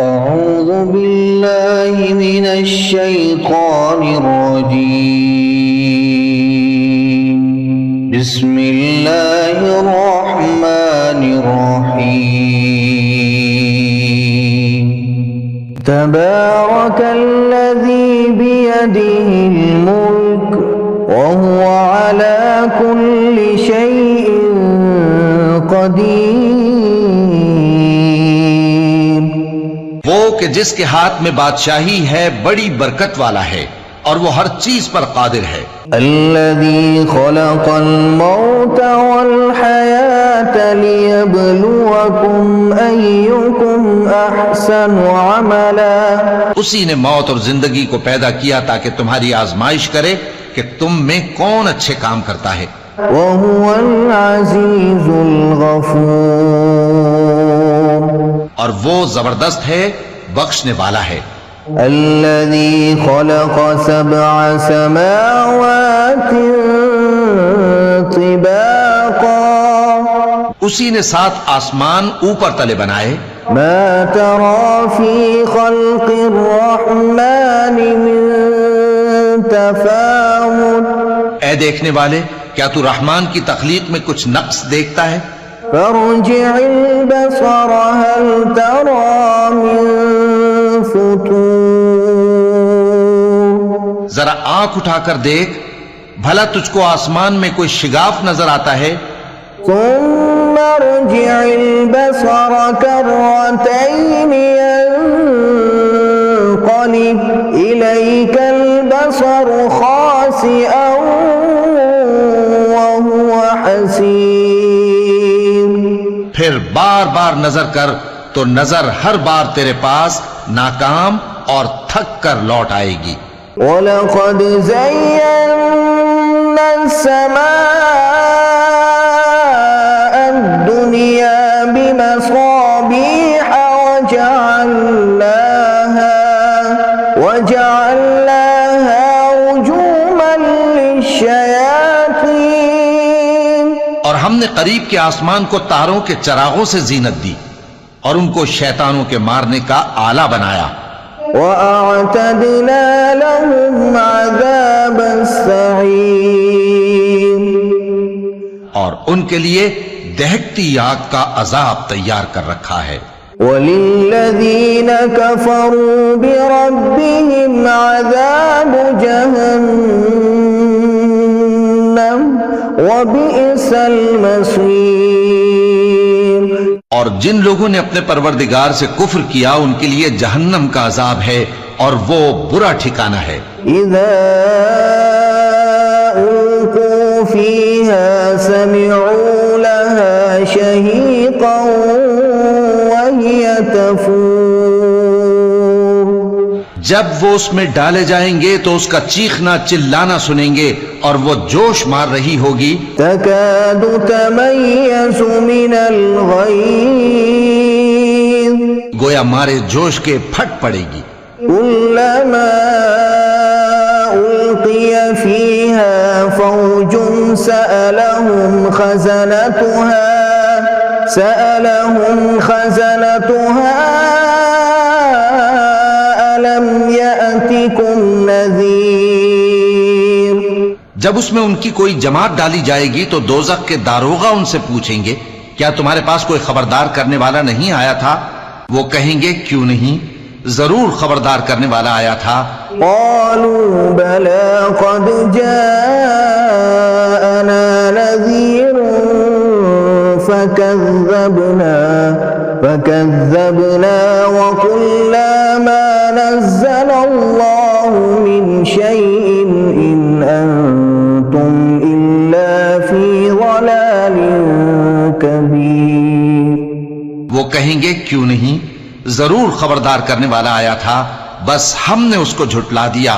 أعوذ بالله من الشيطان الرجيم. بسم الله الرحمن الرحيم. تبارك الذي بيده الملك وهو على كل شيء قدير. وہ کہ جس کے ہاتھ میں بادشاہی ہے بڑی برکت والا ہے اور وہ ہر چیز پر قادر ہے. الذي خلق الموت والحياة ليبلوكم أيكم أحسن عملا. اسی نے موت اور زندگی کو پیدا کیا تاکہ تمہاری آزمائش کرے کہ تم میں کون اچھے کام کرتا ہے. وهو العزيز الغفور. اور وہ زبردست ہے بخشنے والا ہے. الذي خلق 7 سماوات طباقا. اسی نے 7 آسمان اوپر تلے بنائے. ما ترى في خلق الرحمن من تفاوت. اے دیکھنے والے، کیا تو رحمان کی تخلیق میں کچھ نقص دیکھتا ہے؟ فارجع البصر هل ترى من فطور. ذرا آنکھ اٹھا کر دیکھ، بھلا تجھ کو آسمان میں کوئی شگاف نظر آتا ہے؟ ثم ارجع البصر كرتين ينقلب إليك البصر خاسئا وهو حسير. پھر بار بار نظر کر تو نظر ہر بار تیرے پاس ناکام اور تھک کر لوٹ آئے گی. وَلَقَدْ زَيَّنَّا السَّمَاءَ الدُّنْيَا بِمَصَابِيحَ وَجَعَلْنَاهَا رُجُومًا لِلشَّيَاطِينِ. اور ہم نے قریب کے آسمان کو تاروں کے چراغوں سے زینت دی اور ان کو شیطانوں کے مارنے کا آلہ بنایا. وَأَعْتَدْنَا لَهُمْ عَذَابَ السَّعِيرِ. اور ان کے لیے دہکتی آگ کا عذاب تیار کر رکھا ہے. وَلِلَّذِينَ كَفَرُوا بِرَبِّهِمْ عَذَابُ جَهَنَّمَ وَبِئْسَ الْمَصِيرُ. اور جن لوگوں نے اپنے پروردگار سے کفر کیا ان کے لیے جہنم کا عذاب ہے اور وہ برا ٹھکانہ ہے. إِذَا أُلْقُوا فِيهَا سَمِعُوا لَهَا شَهِيقًا وَهِيَ تَفُورُ. جب وہ اس میں ڈالے جائیں گے تو اس کا چیخنا چلانا سنیں گے اور وہ جوش مار رہی ہوگی. تَكَادُ تَمَيَّزُ مِنَ الْغَيْظِ. گویا مارے جوش کے پھٹ پڑے گی. كُلَّمَا أُلْقِيَ فِيهَا فَوْجٌ سَأَلَهُمْ خَزَنَتُهَا أَلَمْ يَأْتِكُمْ نَذِيرٌ. جب اس میں ان کی کوئی جماعت ڈالی جائے گی تو دوزخ کے داروغہ ان سے پوچھیں گے کیا تمہارے پاس کوئی خبردار کرنے والا نہیں آیا تھا؟ وہ کہیں گے کیوں نہیں، ضرور خبردار کرنے والا آیا تھا. قالوا بلى قد جاءنا نذير فكذبنا وقلنا ما نزل الله من شيء إن أنتم إلا في ضلال كبير. وہ کہیں گے کیوں نہیں، ضرور خبردار کرنے والا آیا تھا، بس ہم نے اس کو جھٹلا دیا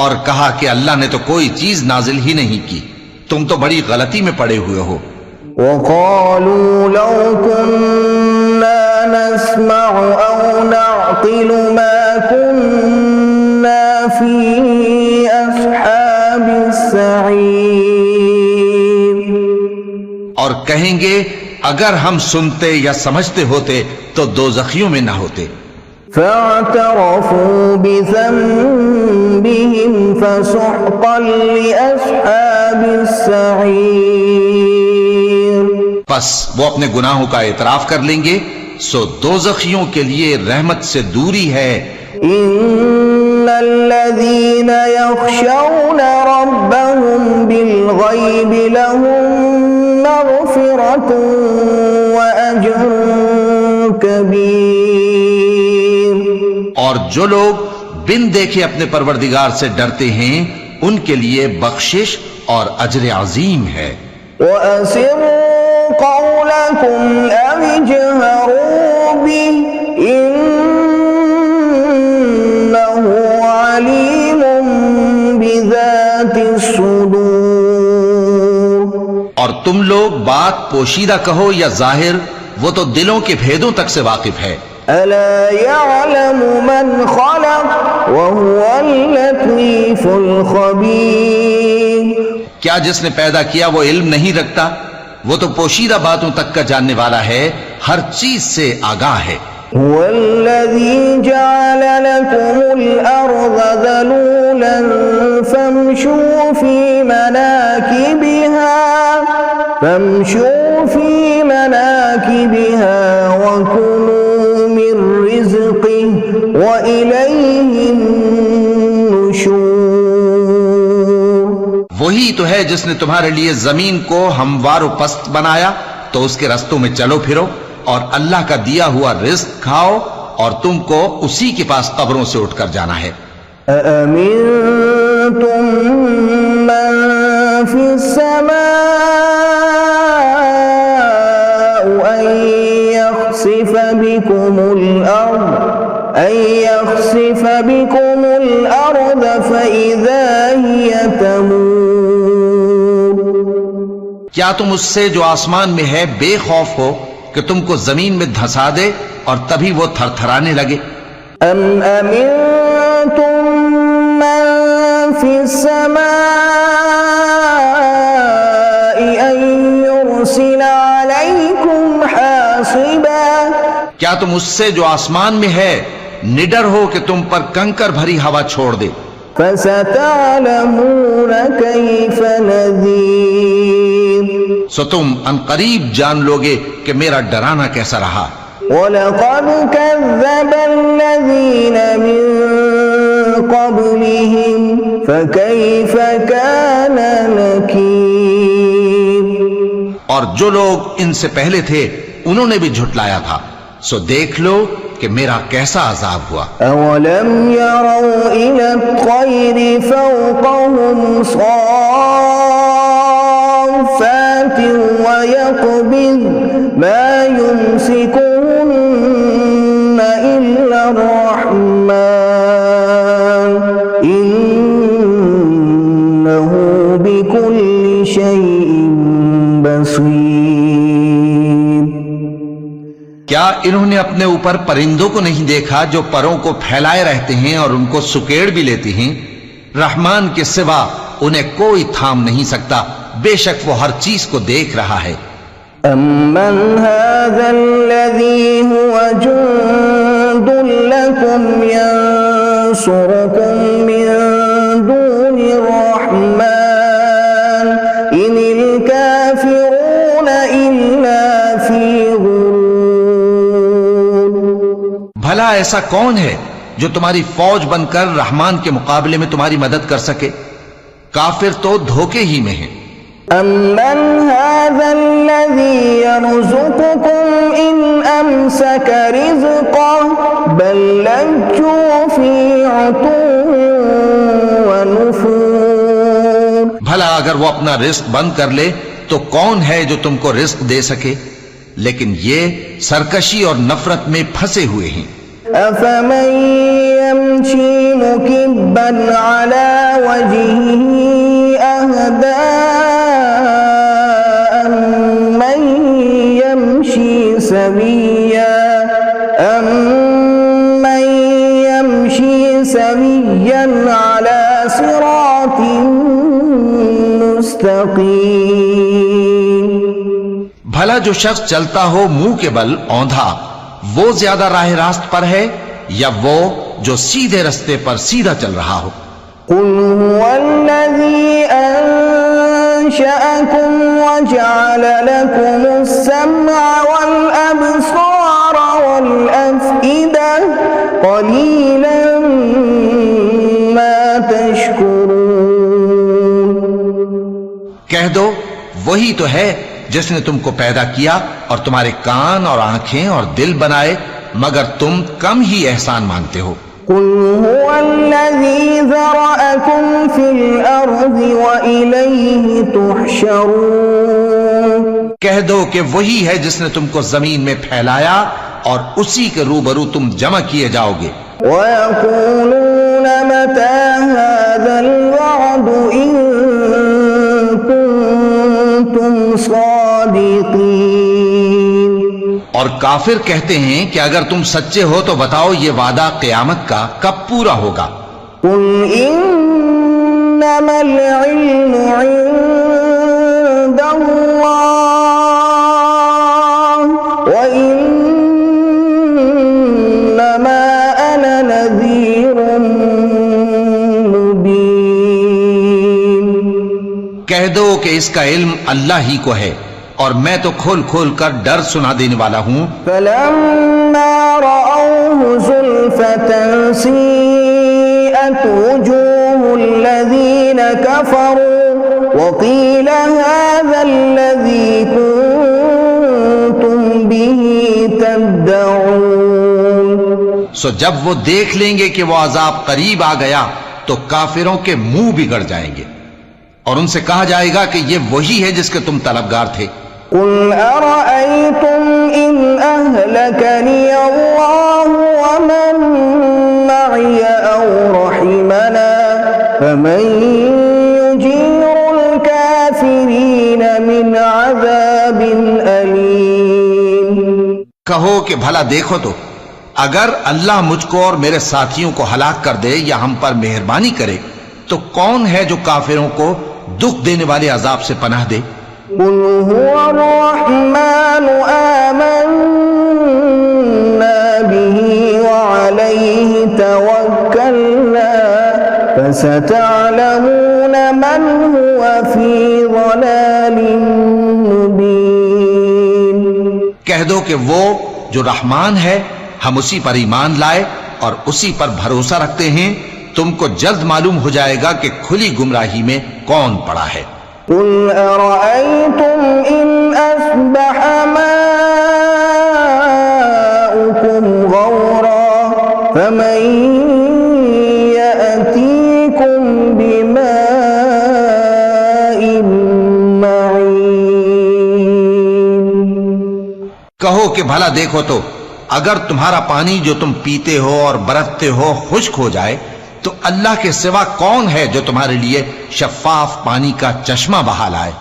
اور کہا کہ اللہ نے تو کوئی چیز نازل ہی نہیں کی، تم تو بڑی غلطی میں پڑے ہوئے ہو. وقالوا لو كنا نسمع أو نعقل ما كنا في أصحاب السعير. اور کہیں گے اگر ہم سنتے یا سمجھتے ہوتے تو دوزخیوں میں نہ ہوتے. فاعترفوا بذنبهم فسحقا لأصحاب السعير. پس وہ اپنے گناہوں کا اعتراف کر لیں گے، سو دوزخیوں کے لیے رحمت سے دوری ہے. إن الذين يخشون ربهم بالغيب لهم مغفرة وأجر كبير. اور جو لوگ بن دیکھے اپنے پروردگار سے ڈرتے ہیں ان کے لیے بخشش اور اجر عظیم ہے. وأسروا قولكم أو اجهروا به إنه عليم بذات الصدور. اور تم لوگ بات پوشیدہ کہو یا ظاہر، وہ تو دلوں کے بھیدوں تک سے واقف ہے. ألا يعلم من خلق وهو اللطيف الخبير. کیا جس نے پیدا کیا وہ علم نہیں رکھتا؟ وہ تو پوشیدہ باتوں تک کا جاننے والا ہے، ہر چیز سے آگاہ ہے. هو الذي جعل لكم الأرض ذلولا فامشوا في مناكبها وكلوا من رزقه وإليه النشور. وہی تو ہے جس نے تمہارے لیے زمین کو ہموار و پست بنایا تو اس کے رستوں میں چلو پھرو اور اللہ کا دیا ہوا رزق کھاؤ، اور تم کو اسی کے پاس قبروں سے اٹھ کر جانا ہے. أأمنتم من في السماء أن يخسف بكم الأرض فإذا هي تمور. کیا تم اس سے جو آسمان میں ہے بے خوف ہو کہ تم کو زمین میں دھسا دے اور تبھی وہ تھر تھرانے لگے؟ أم أمنتم من في السماء أن يرسل عليكم حاصبا. کیا تم اس سے جو آسمان میں ہے نڈر ہو کہ تم پر کنکر بھری ہوا چھوڑ دے؟ فستعلمون كيف نذير. سو تم ان قریب جان لوگے کہ میرا ڈرانا کیسا رہا. وَلَقَدْ كَذَّبَ الَّذِينَ مِن قَبْلِهِمْ فَكَيْفَ كَانَ نَكِيرِ. اور جو لوگ ان سے پہلے تھے انہوں نے بھی جھٹلایا تھا، سو دیکھ لو کہ میرا کیسا عذاب ہوا. أَوَلَمْ يَرَوْا إِلَى الطَّيْرِ فَوْقَهُمْ صَافَّاتٍ وَيَقْبِضْنَ مَا يُمْسِكُهُنَّ إِلَّا الرَّحْمَنُ إِنَّهُ بِكُلِّ شَيْءٍ بَصِيرٌ. کیا انہوں نے اپنے اوپر پرندوں کو نہیں دیکھا جو پروں کو پھیلائے رہتے ہیں اور ان کو سکیڑ بھی لیتے ہیں؟ رحمان کے سوا انہیں کوئی تھام نہیں سکتا، بے شک وہ ہر چیز کو دیکھ رہا ہے. أَمَّنْ هَذَا الَّذِي هُوَ جُندٌ لَكُمْ يَنصُرُكُم مِّن دُونِ الرَّحْمَنِ إِنِ الْكَافِرُونَ إِلَّا فِي غُرُورٍ. بھلا ایسا کون ہے جو تمہاری فوج بن کر رحمان کے مقابلے میں تمہاری مدد کر سکے؟ کافر تو دھوکے ہی میں ہیں. أَمَّنْ هَذَا الَّذِي يَرْزُقُكُمْ إِنْ أَمْسَكَ رِزْقَهُ بَل لَّجُّوا فِي عُتُوٍّ وَنُفُورٍ. بھلا اگر وہ اپنا رزق بند کر لے تو کون ہے جو تم کو رزق دے سکے؟ لیکن یہ سرکشی اور نفرت میں پھنسے ہوئے ہیں. أَفَمَن يَمْشِي مُكِبًّا عَلَى وَجْهِهِ أَهْدَىٰ أَمَّن يَمْشِي سَوِيًّا عَلَى صِرَاطٍ مُّسْتَقِيمٍ. بھلا جو شخص چلتا ہو منہ کے بل اوندھا وہ زیادہ راہ راست پر ہے یا وہ جو سیدھے رستے پر سیدھا چل رہا ہو؟ قل هو الذي أنشأكم وجعل لكم السمع والأبصار والأفئدة قليلا ما تشكرون۔ کہہ دو وہی تو ہے جس نے تم کو پیدا کیا اور تمہارے کان اور آنکھیں اور دل بنائے، مگر تم کم ہی احسان مانتے ہو۔ قل هو الذي ذرأكم في الأرض وإليه تحشرون۔ کہہ دو کہ وہی ہے جس نے تم کو زمین میں پھیلایا اور اسی کے روبرو تم جمع کیے جاؤ گے۔ وَيَقُولُونَ مَتَى هَذَا الْوَعْدُ إِن كُنتُمْ صَادِقِينَ۔ اور کافر کہتے ہیں کہ اگر تم سچے ہو تو بتاؤ یہ وعدہ قیامت کا کب پورا ہوگا؟ قُلْ إِنَّمَا الْعِلْمُ عِندَ اللَّهِ وَإِنَّمَا أَنَا نَذِيرٌ مُبِينٌ۔ کہہ دو کہ اس کا علم اللہ ہی کو ہے اور میں تو کھول کھول کر ڈر سنا دینے والا ہوں۔ فَلَمَّا رَأَوْهُ زُلْفَةً سِيئَتْ وُجُوهُ الَّذِينَ كَفَرُوا وَقِيلَ هَذَا الَّذِي كُنتُمْ بِهِ تَدَّعُونَ۔ سو جب وہ دیکھ لیں گے کہ وہ عذاب قریب آ گیا تو کافروں کے منہ بگڑ جائیں گے اور ان سے کہا جائے گا کہ یہ وہی ہے جس کے تم طلبگار تھے۔ قُلْ أَرَأَيْتُمْ إِنْ أَهْلَكَنِيَ اللَّهُ وَمَن مَّعِيَ أَوْ رَحِمَنَا فَمَن يُجِيرُ الْكَافِرِينَ مِنْ عَذَابٍ أَلِيمٍ۔ کہو کہ بھلا دیکھو تو اگر اللہ مجھ کو اور میرے ساتھیوں کو ہلاک کر دے یا ہم پر مہربانی کرے تو کون ہے جو کافروں کو دکھ دینے والے عذاب سے پناہ دے؟ قُلْ هُوَ الرَّحْمَنُ آمَنَّا بِهِ وَعَلَيْهِ تَوَكَّلْنَا فَسَتَعْلَمُونَ مَنْ هُوَ فِي ضَلَالٍ مُبِينٍ۔ کہہ دو کہ وہ جو رحمان ہے ہم اسی پر ایمان لائے اور اسی پر بھروسہ رکھتے ہیں، تم کو جلد معلوم ہو جائے گا کہ کھلی گمراہی میں کون پڑا ہے۔ قُلْ أَرَأَيْتُمْ إِنْ أَصْبَحَ مَاؤُكُمْ غَوْرًا فَمَن يَأْتِيكُم بِمَاءٍ مَّعِينٍ۔ کہو کہ بھلا دیکھو تو اگر تمہارا پانی جو تم پیتے ہو اور برتتے ہو خشک ہو جائے تو اللہ کے سوا کون ہے جو تمہارے لیے شفاف پانی کا چشمہ بہا لائے؟